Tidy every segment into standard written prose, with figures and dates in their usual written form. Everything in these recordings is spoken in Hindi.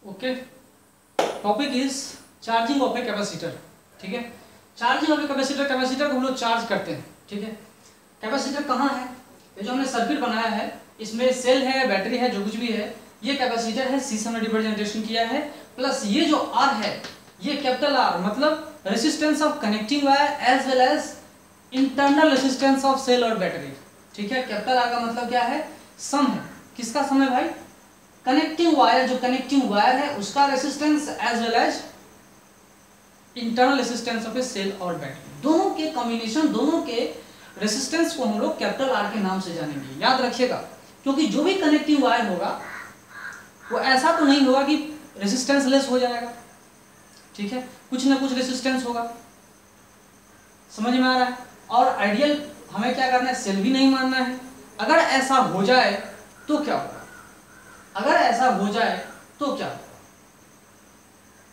Okay, topic is charging of a capacitor. ठीक है, charging of a capacitor, capacitor को हम लोग चार्ज करते हैं। ठीक है, कैपेसिटर कहाँ है? ये जो हमने सर्किट बनाया है इसमें सेल है, बैटरी है, जो कुछ भी है, ये कैपेसिटर है, सी से हमने रिप्रेजेंटेशन किया है। प्लस ये जो आर है, ये कैपिटल आर मतलब resistance of connecting wire as well as internal resistance of cell और बैटरी। ठीक है, कैपिटल आर का मतलब क्या है? सम है। किसका सम है भाई? कनेक्टिंग वायर, जो कनेक्टिंग वायर है उसका resistance as well as internal resistance of a cell और बैटरी, दोनों के कॉम्बिनेशन, दोनों के रेसिस्टेंस को हम लोग कैपिटल आर के नाम से जानेंगे। याद रखिएगा, क्योंकि जो भी कनेक्टिंग वायर होगा वो ऐसा तो नहीं होगा कि रेसिस्टेंस लेस हो जाएगा। ठीक है, कुछ ना कुछ रेसिस्टेंस होगा। समझ में आ रहा है? और आइडियल हमें क्या करना है? सेल भी नहीं मानना है। अगर ऐसा हो जाए तो क्या होगा? अगर ऐसा हो जाए तो क्या होगा?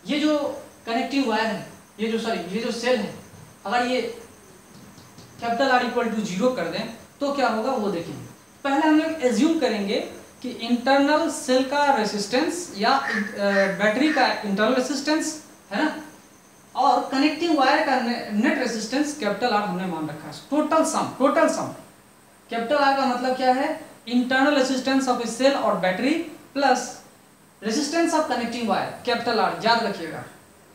ये जो कनेक्टिंग वायर है, ये जो सेल है, अगर ये कैपिटल आर इक्वल टू 0 कर दें तो क्या होगा वो देखेंगे। पहले हम लोग एज्यूम करेंगे कि इंटरनल सेल का रेसिस्टेंस या बैटरी का इंटरनल रेसिस्टेंस है ना, और कनेक्टिंग वायर का नेट रेसिस्टेंस कैपिटल आर हमने मान रखा है। टोटल सम कैपिटल आर का मतलब क्या है? Internal resistance of a cell और battery plus resistance of connecting wire capital R. याद रखिएगा,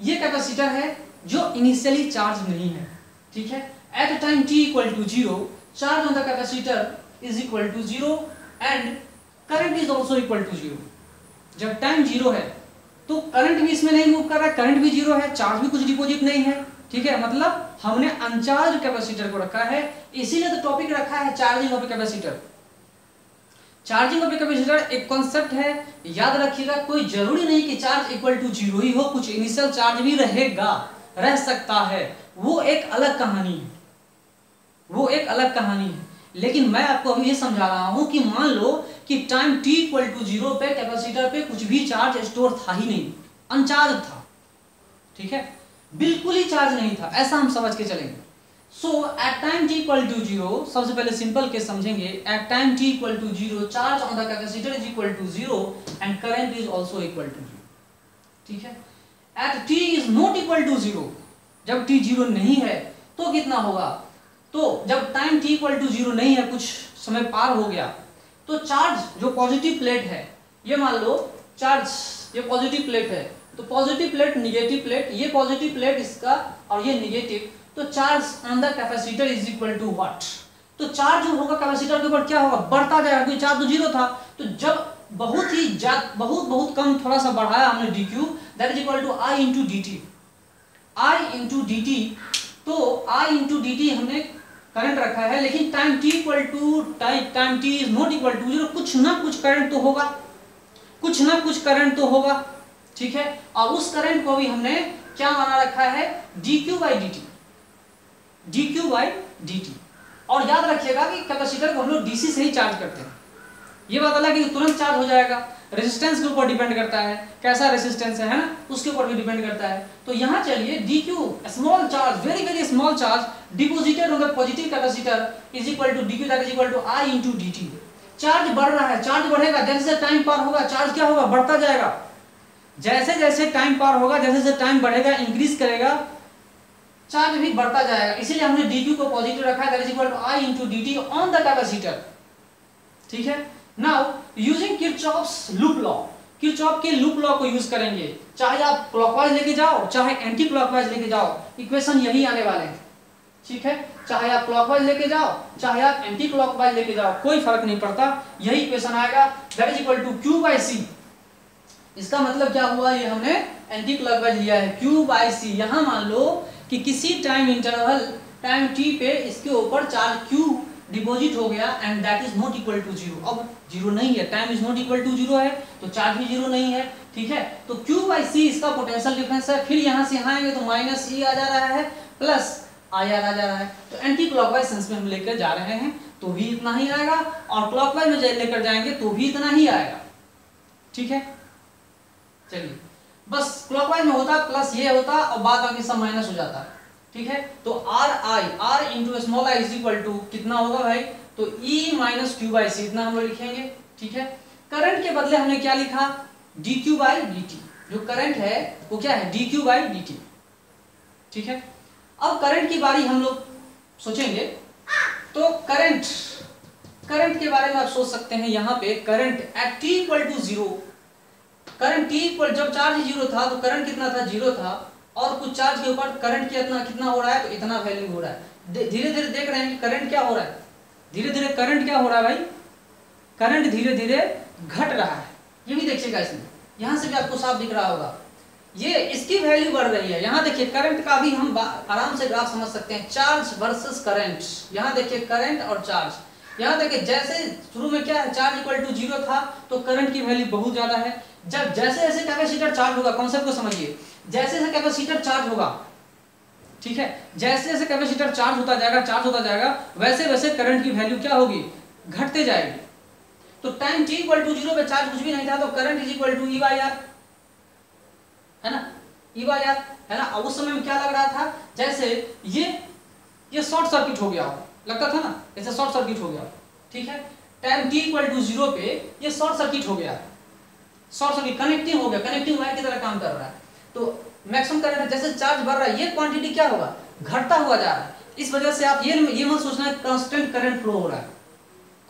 ये कैपेसिटर है जो इनिशियली चार्ज नहीं है। ठीक है, at a time t equal to 0 charge on the capacitor is equal to 0 and current is also equal to 0। जब टाइम 0 है तो करंट भी इसमें नहीं मूव कर रहा है, करंट भी 0 है, चार्ज भी कुछ डिपॉजिट नहीं है। ठीक है, मतलब हमने अनचार्ज कैपेसिटर को रखा है, इसीलिए तो टॉपिक रखा है charging of a capacitor. Charging of a capacitor एक कॉन्सेप्ट है, याद रखिएगा। कोई जरूरी नहीं कि चार्ज इक्वल टू 0 ही हो, कुछ इनिशियल चार्ज भी रहेगा, रह सकता है, वो एक अलग कहानी है, वो एक अलग कहानी है। लेकिन मैं आपको अभी ये समझा रहा हूं कि मान लो कि टाइम t इक्वल टू 0 पे कैपेसिटर पे कुछ भी चार्ज स्टोर था ही नहीं, अनचार्ज था। ठीक है, बिल्कुल ही चार्ज नहीं था, ऐसा हम समझ के चलेंगे। So at time t equal to 0, सबसे पहले सिंपल केस समझेंगे। At time t equal to 0 charge on the capacitor is equal to 0 and current is also equal to 0। ठीक है, at t is not equal to 0, जब t 0 नहीं है तो कितना होगा? तो जब टाइम t इक्वल टू 0 नहीं है, कुछ समय पार हो गया, तो चार्ज जो पॉजिटिव प्लेट है, ये मान लो चार्ज ये पॉजिटिव प्लेट है, तो पॉजिटिव प्लेट निगेटिव प्लेट, ये पॉजिटिव प्लेट इसका और ये निगेटिव, तो charge on the capacitor is equal to what? तो चार्ज जो होगा कैपेसिटर के ऊपर क्या होगा? बढ़ता जाएगा, क्योंकि चार्ज तो 0 था। तो जब बहुत कम थोड़ा सा बढ़ाया हमने dq, that is equal to i into dt। तो i इंटू dt हमने करंट रखा है, लेकिन time t is not equal to 0, कुछ ना कुछ करंट तो होगा, कुछ ना कुछ करंट तो होगा। ठीक है, और उस करंट को भी हमने क्या बना रखा है? dq by dt। और याद रखिएगा कि कैपेसिटर को हम लोग डीसी से ही चार्ज करते हैं। ये बात अलग है कि तुरंत चार्ज हो जाएगा, रेजिस्टेंस के ऊपर डिपेंड करता है, कैसा रेजिस्टेंस है ना, उसके ऊपर भी डिपेंड करता है। तो यहाँ चलिए dq small charge, very small charge deposited on the positive capacitor is equal to dq, that is equal to i into dt। Charge बढ़ रहा है, चार्ज बढ़ेगा, जैसे टाइम पार होगा चार्ज क्या होगा? बढ़ता जाएगा। जैसे जैसे टाइम पार होगा, जैसे जैसे टाइम बढ़ेगा, इंक्रीज करेगा, चार्ज भी बढ़ता जाएगा। इसीलिए हमने dq को पॉजिटिव रखा है, that is equal to i into dt on the capacitor. ठीक है, now using Kirchhoff's loop law, Kirchhoff के लूप लॉ को यूज करेंगे। चाहे आप क्लॉकवाइज लेके जाओ, चाहे एंटी क्लॉकवाइज लेके जाओ, इक्वेशन यही आने वाले हैं। ठीक है, चाहे आप क्लॉकवाइज लेके जाओ, चाहे आप एंटी क्लॉकवाइज लेके जाओ, कोई फर्क नहीं पड़ता, यही इक्वेशन आएगा, that is equal to q by c। इसका मतलब क्या हुआ? ये हमने एंटी क्लॉकवाइज लिया है, q बाई c। यहाँ मान लो कि किसी टाइम इंटरवल टाइम t पे इसके ऊपर चार्ज q डिपॉजिट हो गया and that is not equal to 0। अब 0 नहीं है, time is not equal to 0 है, तो चार्ज भी 0 नहीं है। ठीक है, तो q बाई c इसका पोटेंशियल डिफरेंस है। फिर यहाँ से यहाँ आएंगे तो माइनस e आ जा रहा है, प्लस IR आ जा रहा है। तो एंटी क्लॉकवाइज सेंस में हम लेकर जा रहे हैं तो भी इतना ही आएगा, और क्लॉकवाइज में लेकर जाएंगे तो भी इतना ही आएगा। ठीक है, चलिए, बस क्लॉकवाइज में होता प्लस ये होता और बाद बाकी सब माइनस हो जाता है। ठीक है, तो r into small i is equal to कितना होगा भाई? तो e minus q by c, इतना हम लोग लिखेंगे। ठीक है, करंट के बदले हमने क्या लिखा? dq by dt। जो करंट है वो क्या है, dq बाई dt। ठीक है, अब करंट की बारी हम लोग सोचेंगे तो करंट के बारे में आप सोच सकते हैं। यहाँ पे current at t equal to zero, current t equal, जब चार्ज जीरो था तो करंट कितना था, जीरो था, और कुछ चार्ज के ऊपर करंट कितना हो रहा है, तो इतना वैल्यू हो रहा है। धीरे धीरे देख रहे हैं कि करंट क्या हो रहा है, धीरे धीरे करंट क्या हो रहा है भाई, करंट धीरे धीरे घट रहा है। ये भी देखिएगा, इसमें यहाँ से भी आपको साफ दिख रहा होगा, ये इसकी वैल्यू बढ़ रही है। यहाँ देखिए करंट का भी हम आराम से ग्राफ समझ सकते हैं, चार्ज वर्सेस करंट। यहाँ देखिए करंट और चार्ज, यहाँ देखिए जैसे शुरू में क्या है, चार्ज इक्वल टू जीरो था तो करंट की वैल्यू बहुत ज्यादा है। जब जैसे जैसे कैपेसिटर चार्ज होगा, कॉन्सेप्ट को समझिए, जैसे जैसे कैपेसिटर चार्ज होगा, ठीक है, जैसे जैसे कैपेसिटर चार्ज होता जाएगा वैसे वैसे करंट की वैल्यू क्या होगी, घटते जाएगी। तो time t equal to zero पे चार्ज कुछ भी नहीं था, तो current is equal to E by R, है ना, ई बाई आर, है ना। अब उस समय में क्या लग रहा था, जैसे ये शॉर्ट सर्किट हो गया हो, लगता था ना, जैसे शॉर्ट सर्किट हो गया, ठीक है। Time t equal to zero पे ये शॉर्ट सर्किट हो गया, शॉर्ट सर्किट कनेक्टिंग हो गया, कनेक्टिंग वायर की तरह काम कर रहा है। तो मैक्सिमम करंट, जैसे चार्ज बढ़ रहा है, ये क्वांटिटी क्या होगा, घटता हुआ जा रहा है। इस वजह से आप ये मत सोचना है कांस्टेंट करंट फ्लो हो रहा है,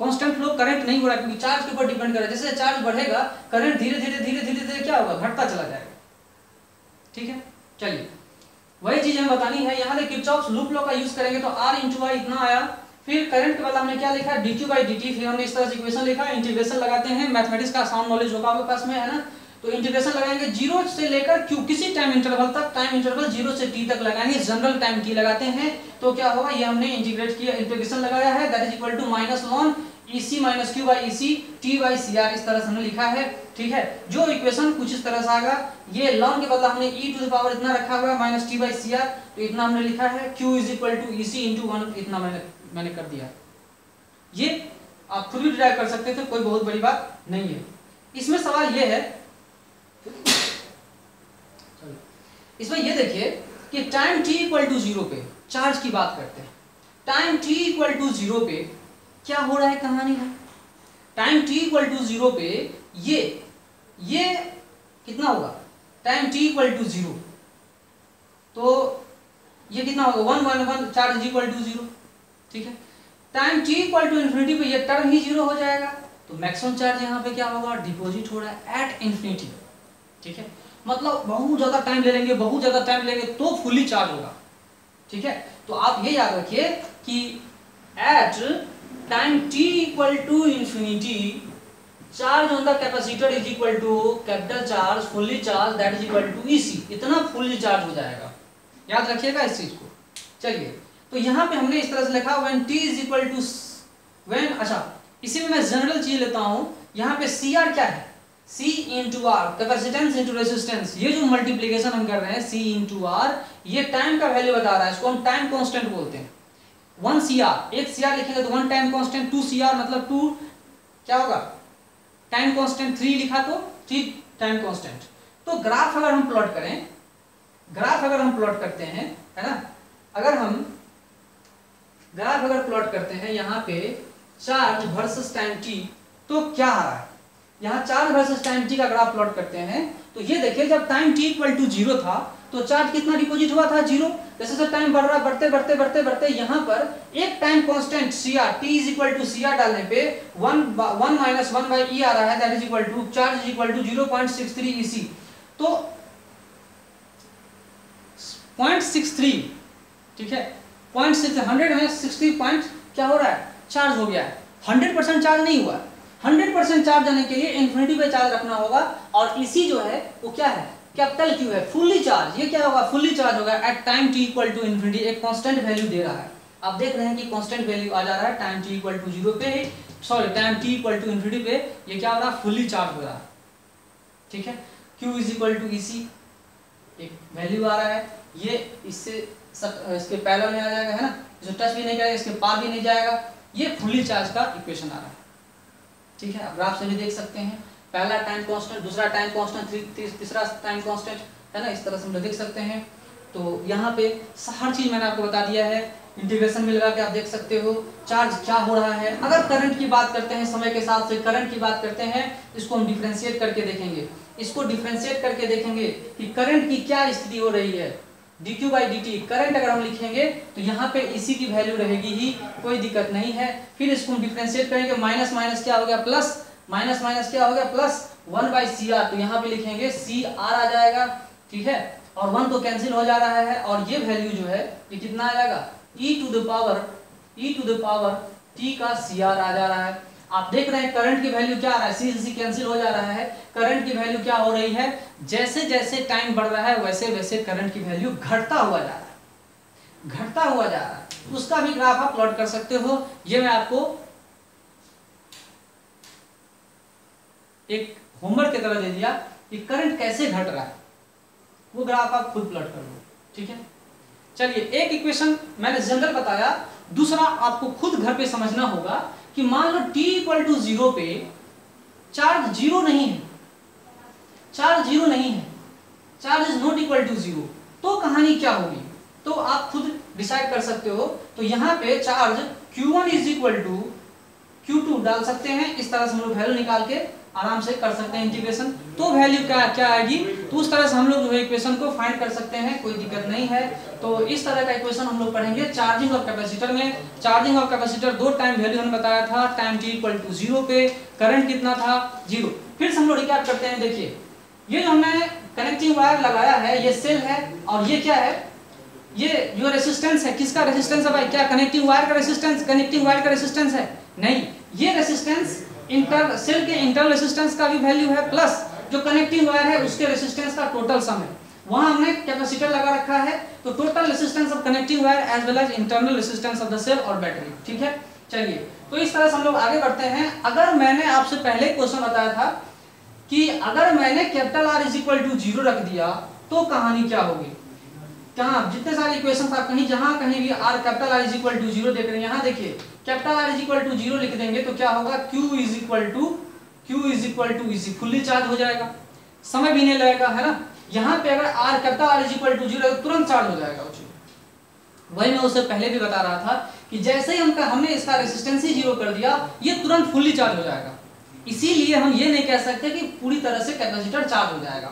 कांस्टेंट फ्लो करंट नहीं हो रहा है, क्योंकि चार्ज के ऊपर डिपेंड कर रहा है। जैसे चार्ज बढ़ेगा करंट धीरे धीरे क्या होगा, घटता चला जाएगा। ठीक है, चलिए वही चीज हमें बतानी है। यहाँ पे किरचॉफ्स लूप लॉ का यूज करेंगे तो R इंटू आई इतना आया, फिर करंट के बाद हमने क्या लिखा, dq बाई dt, फिर हमने इस तरह से इक्वेशन लिखा, इंटीग्रेशन लगाते हैं। मैथमेटिक्स का आसान नॉलेज होगा आपके पास में, है ना। तो इंटीग्रेशन लगाएंगे जीरो से लेकर q किसी टाइम इंटरवल तक, टाइम इंटरवल 0 से t तक लगाएंगे, जनरल टाइम t लगाते हैं। तो क्या होगा, ये हमने इंटीग्रेट किया, इंटीग्रेशन लगाया है, that is equal to minus ln EC minus Q by EC t by CR, इस तरह से हमने लिखा है। ठीक है, जो इक्वेशन कुछ इस तरह से आएगा, ये लॉन के बदला हमने e टू द पावर इतना रखा हुआ है माइनस t बाई CR, तो इतना हमने लिखा है, q is equal to EC into 1, इतना मैंने कर दिया। ये आप खुद भी डिराइव कर सकते थे, कोई बहुत बड़ी बात नहीं है। इसमें सवाल ये है, इसमें ये देखिए कि time t equal to zero पे चार्ज की बात करते हैं। Time t equal to zero पे क्या हो रहा है, कहानी है, time t equal to zero पे ये कितना होगा, time t equal to zero, तो ये कितना होगा 1 1 1, चार्ज इक्वल टू जीरो। ठीक है, time t equal to infinity पे ये टर्म ही जीरो हो जाएगा, तो मैक्सिमम चार्ज यहाँ पे क्या होगा, डिपॉजिट हो रहा है एट इन्फिनिटी। ठीक है, मतलब बहुत ज्यादा टाइम ले लेंगे तो फुली चार्ज होगा। ठीक है, तो आप ये याद रखिए कि at time t equal to infinity, charge on the capacitor is equal to capital charge fully charge, that is equal to EC, इतना फुल्ली चार्ज हो जाएगा। याद रखिएगा इस चीज को। चलिए, तो यहाँ पे हमने इस तरह से लिखा when t is equal to when, अच्छा इसी में मैं जनरल चीज लेता हूँ। यहाँ पे CR क्या है, C into R, capacitance into resistance, ये जो मल्टीप्लीकेशन हम कर रहे हैं C इंटू R, ये टाइम का वैल्यू बता रहा है, इसको हम टाइम कांस्टेंट बोलते हैं। 1 CR, एक CR लिखेंगे तो 1 टाइम कांस्टेंट, 2 CR मतलब 2 क्या होगा, टाइम कांस्टेंट, 3 लिखा तो 3 टाइम कांस्टेंट। तो ग्राफ अगर हम प्लॉट करें, ग्राफ अगर हम प्लॉट करते हैं, है ना, अगर हम ग्राफ अगर प्लॉट करते हैं यहाँ पे चार्ज वर्सेस टाइम t, तो क्या आ रहा है, यहाँ चार्ज वर्सेस टाइम t का ग्राफ प्लॉट करते हैं, तो ये देखिए जब time t equal to zero था तो चार्ज कितना डिपॉजिट हुआ था, जीरो। जैसे जैसे टाइम बढ़ रहा, बढ़ते यहाँ पर एक time constant CR, t is equal to CR डालने पे 1 माइनस 1 बाई E आ रहा है, that is equal to charge is equal to 0.63 EC। तो 0.63, ठीक है, 100 में 60 पॉइंट क्या हो रहा है, चार्ज हो गया है। 100% चार्ज नहीं हुआ, 100% चार्ज आने के लिए इन्फिनिटी पे चार्ज रखना होगा, और EC जो है वो क्या है, कैपिटल Q है, फुल्ली चार्ज। ये क्या होगा, फुल्ली चार्ज होगा at time t equal to infinity, एक कांस्टेंट वैल्यू दे रहा है। आप देख रहे हैं कि कांस्टेंट वैल्यू आ जा रहा है time t equal to zero पे, sorry time t equal to infinity पे ये क्या हो रहा है, फुल्ली चार्ज हो रहा है। ठीक है, Q is equal to EC, एक वैल्यू आ रहा है, ये इससे इसके पैरेलल में आ जाएगा, है ना, जो टच भी नहीं करेगा, इसके पार भी नहीं जाएगा, ये फुल्ली चार्ज का इक्वेशन आ रहा है। ठीक है, आप ग्राफ से भी देख सकते हैं, पहला टाइम कांस्टेंट, दूसरा टाइम कांस्टेंट, तीसरा टाइम कांस्टेंट, है ना, इस तरह से हम लोग देख सकते हैं। तो यहाँ पे हर चीज मैंने आपको बता दिया है इंटीग्रेशन में लगा के आप देख सकते हो चार्ज क्या हो रहा है। अगर करंट की बात करते हैं, समय के साथ से करंट की बात करते हैं, इसको हम डिफरेंशिएट करके देखेंगे। इसको डिफरेंशिएट करके देखेंगे कि करंट की क्या स्थिति हो रही है। dq बाई dt करंट अगर हम लिखेंगे तो यहाँ पे इसी की वैल्यू रहेगी ही, कोई दिक्कत नहीं है। फिर इसको हम डिफरेंशिएट करेंगे, माइनस माइनस क्या हो गया प्लस, माइनस माइनस क्या हो गया प्लस 1 बाई सी आर, तो यहाँ पे लिखेंगे सी आर आ जाएगा, ठीक है। और 1 तो कैंसिल हो जा रहा है और ये वैल्यू जो है ये कितना आ जाएगा e to the power t का सी आर आ जा रहा है। आप देख रहे हैं करंट की वैल्यू क्या आ रहा है, सी सी कैंसिल हो जा रहा है। करंट की वैल्यू क्या हो रही है, जैसे जैसे टाइम बढ़ रहा है वैसे वैसे करंट की वैल्यू घटता हुआ जा रहा है, घटता हुआ जा रहा है। उसका भी ग्राफ आप प्लॉट कर सकते हो। ये मैं आपको एक होमवर्क की तरह दे दिया कि करंट कैसे घट रहा है, वो ग्राफ आप खुद प्लॉट कर लो, ठीक है। चलिए एक इक्वेशन मैंने जनरल बताया, दूसरा आपको खुद घर पे समझना होगा कि मान लो t इक्वल टू 0 पे चार्ज जीरो नहीं है, चार्ज जीरो नहीं है, charge is not equal to 0, तो कहानी क्या होगी, तो आप खुद डिसाइड कर सकते हो। तो यहाँ पे charge q1 is equal to q2 डाल सकते हैं, इस तरह से हम लोग वैल्यू निकाल के आराम से कर सकते हैं इंटीग्रेशन। तो वैल्यू क्या आएगी, तो उस तरह से हम लोग जो है इक्वेशन को फाइंड कर सकते हैं, कोई दिक्कत नहीं है। तो इस तरह का इक्वेशन हम लोग पढ़ेंगे चार्जिंग और कैपेसिटर में। चार्जिंग और कैपेसिटर दो टाइम वैल्यू हमने बताया था, टाइम t इक्वल टू 0 पे करंट कितना था 0। फिर से हम लोग रिकैप करते हैं। देखिए ये जो हमने कनेक्टिंग वायर लगाया है ये सेल है, और ये क्या है, ये जो रेसिस्टेंस है, किसका रेसिस्टेंस है भाई, क्या कनेक्टिंग वायर का रेसिस्टेंस, कनेक्टिंग वायर का रेसिस्टेंस है नहीं, ये रेसिस्टेंस सेल के इंटरनल रेसिस्टेंस का भी वैल्यू है, प्लस जो कनेक्टिंग वायर है उसके रेसिस्टेंस का टोटल सम है। वहां हमने कैपेसिटर लगा रखा है, तो total resistance of connecting wire as well as internal resistance of the cell और बैटरी, ठीक है। चलिए तो इस तरह से हम लोग आगे बढ़ते हैं। अगर मैंने आपसे पहले क्वेश्चन बताया था कि अगर मैंने capital R is equal to 0 रख दिया तो कहानी क्या होगी, कहाँ जितने सारे इक्वेशन था कहीं जहां कहीं भी r capital R is equal to 0 देख रहे हैं, यहाँ देखिए capital R is equal to 0 लिख देंगे तो क्या होगा, Q इज इक्वल टू इसी फुल्ली चार्ज हो जाएगा, समय भी नहीं लगेगा, है ना। यहाँ पे अगर r capital R is equal to 0 तुरंत चार्ज हो जाएगा। वही मैं उससे पहले भी बता रहा था कि जैसे ही हमने इसका रेसिस्टेंस ही 0 कर दिया ये तुरंत फुल्ली चार्ज हो जाएगा। इसीलिए हम ये नहीं कह सकते कि पूरी तरह से कैपेसिटर चार्ज हो जाएगा,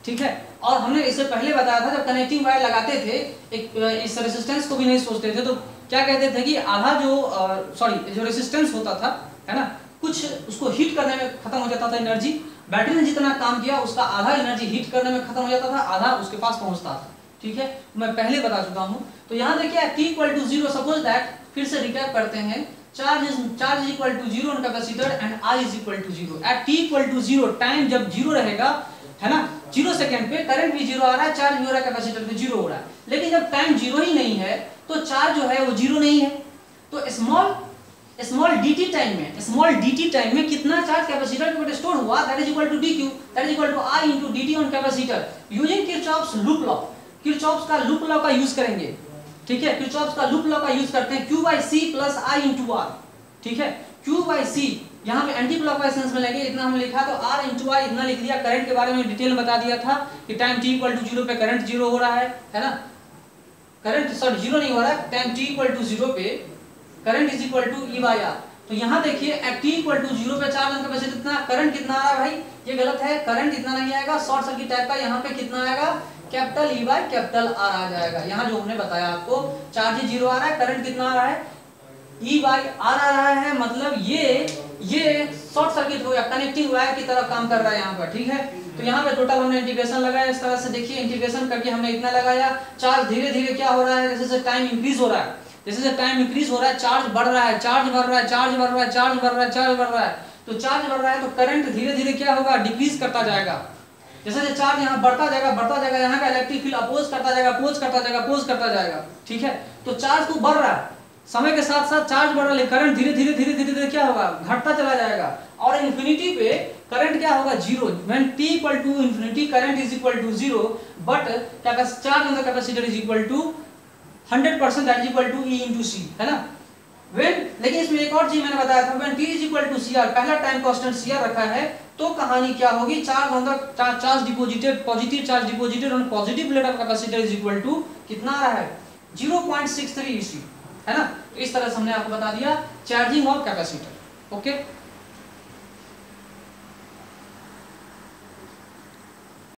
ठीक है। और हमने इससे पहले बताया था जब कनेक्टिंग वायर लगाते थे इस रेसिस्टेंस को भी नहीं सोचते थे, तो क्या कहते थे कि आधा जो रेसिस्टेंस होता था, है ना, कुछ उसको हीट करने में खत्म हो जाता था एनर्जी, बैटरी ने जितना काम किया उसका आधा एनर्जी हीट करने में खत्म हो जाता था, आधा उसके पास पहुंचता था, ठीक है। मैं पहले बता चुका हूं। तो यहाँ देखिए t equal to 0, suppose that, फिर से रिकैप करते हैं, charge is equal to 0 on capacitor and I is equal to 0 at t equal to 0, time जब 0 रहेगा, है ना, 0 सेकंड पे करंट भी 0 आ रहा है, चार्ज भी हो रहा है, कैपेसिटर पे 0 हो रहा है। लेकिन जब टाइम 0 ही नहीं है तो चार्ज जो है वो 0 नहीं है। तो स्मॉल dt टाइम में कितना चार्ज कैपेसिटर के ऊपर स्टोर हुआ, that is equal to dq, that is equal to I into dt on capacitor using Kirchhoff's loop law. Kirchhoff's का लूप लॉ का यूज करेंगे, ठीक है। किरचॉफ्स का लूप लॉ का यूज करते हैं, q by c plus I into r, ठीक है। q by c यहाँ पे एंटी क्लॉकवाइज सेंस में लगे, इतना हमने लिखा, तो r into I इतना लिख दिया। करंट के बारे में डिटेल में बता दिया था कि टाइम t इक्वल टू 0 पे करंट 0 हो रहा है ना, करंट 0 नहीं हो रहा है, टाइम t इक्वल टू 0 पे current is equal to E by R। तो यहाँ देखिए एट t इक्वल टू 0 पे चार्ज कैपेसिटी कितना, करंट कितना आ रहा है भाई, ये गलत है, करंट इतना नहीं आएगा, शॉर्ट सर्किट टाइप का। यहाँ पे कितना आएगा, capital E by capital R आ जाएगा। यहाँ जो हमने बताया आपको, चार्ज 0 आ रहा है, करंट कितना आ रहा है, E by R आ रहा है, मतलब ये शॉर्ट सर्किट हो गया, कनेक्टिंग वायर की तरह काम कर रहा है यहाँ पर, ठीक है। तो यहाँ पे टोटल हमने इंटीग्रेशन लगाया इस तरह से, देखिए इंटीग्रेशन करके हमने इतना लगाया। चार्ज धीरे धीरे क्या हो रहा है, जैसे जैसे टाइम इंक्रीज हो रहा है, जैसे टाइम इंक्रीज हो रहा है चार्ज बढ़ रहा है, चार्ज बढ़ रहा है, चार्ज बढ़ रहा है, चार्ज बढ़ रहा है, चार्ज बढ़ रहा है। तो चार्ज बढ़ रहा है तो करंट धीरे धीरे क्या होगा, डिक्रीज करता जाएगा। जैसे जैसे चार्ज यहाँ बढ़ता जाएगा, यहाँ का इलेक्ट्रिक फील्ड अपोज करता जाएगा, ठीक है। तो चार्ज तो बढ़ रहा है, समय के साथ साथ चार्ज बढ़ रहा है, करंट धीरे धीरे क्या होगा, घटता चला जाएगा। और इन्फिनिटी पे करंट क्या होगा, 0। When t equal to infinity current is equal to 0 but charge on the capacitor is equal to 100%, that is equal to E into C, है ना। लेकिन इसमें एक और चीज मैंने बताया था, when t is equal to CR, पहला टाइम कांस्टेंट CR रखा है, तो कहानी क्या होगी, charge on the charge deposited, positive charge deposited on positive plate of capacitor is equal to कितना आ रहा है, 0.63 EC है ना। इस तरह से हमने आपको बता दिया चार्जिंग ऑफ कैपेसिटर। ओके।